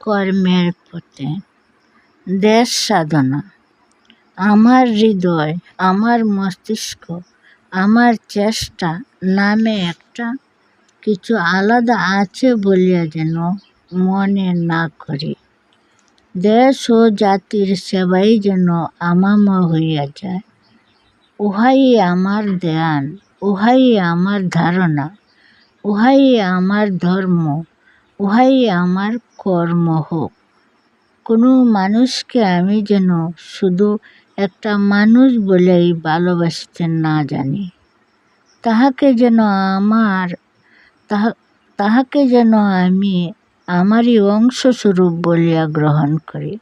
কর্মের পথে। দেশ সাধনা। আমার হৃদয়, আমার মস্তিষ্ক, আমার চেষ্টা নামে একটা কিছু আলাদা আছে বলিয়া যেন মনে না করি। দেশ ও জাতির সেবাই যেন আমামা হইয়া যায়। উহাই আমার ধ্যান, উহাই আমার ধারণা, উহাই আমার ধর্ম, উহাই আমার কর্ম হোক। কোনো মানুষকে আমি যেন শুধু একটা মানুষ বলেই ভালোবাসতে না জানি, তাহাকে যেন আমি আমারই অংশস্বরূপ বলিয়া গ্রহণ করি।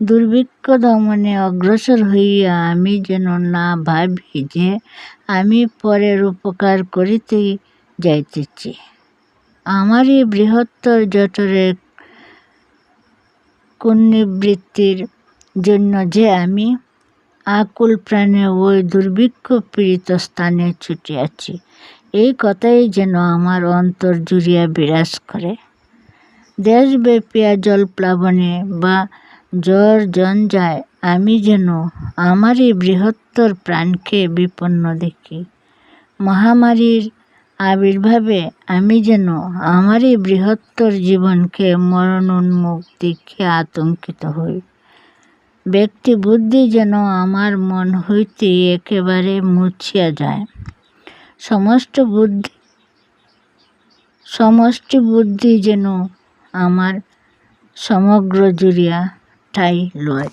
দুর্ভিক্ষ দমনে অগ্রসর হইয়া আমি যেন না ভাবি যে আমি পরের উপকার করিতেই যাইতেছি। আমারই বৃহত্তর জঠরের পুণ্যবৃত্তির জন্য যে আমি আকুল প্রাণে ওই দুর্ভিক্ষ পীড়িত স্থানে ছুটিয়াছি, এই কথাই যেন আমার অন্তর জুড়িয়া বিরাজ করে। দেশব্যাপী জলপ্লাবনে বা ঝড় ঝঞ্ঝায় আমি যেন আমারই বৃহত্তর প্রাণকে বিপন্ন দেখি। মহামারীর আবির্ভাবে আমি যেন আমারই বৃহত্তর জীবনকে মরণোন্মুখ দেখে আতঙ্কিত হই। ব্যক্তিবুদ্ধি যেন আমার মন হইতে একেবারে মুছিয়া যায়। সমষ্টি বুদ্ধি যেন আমার সমগ্র জুড়িয়া ঠাঁই লয়।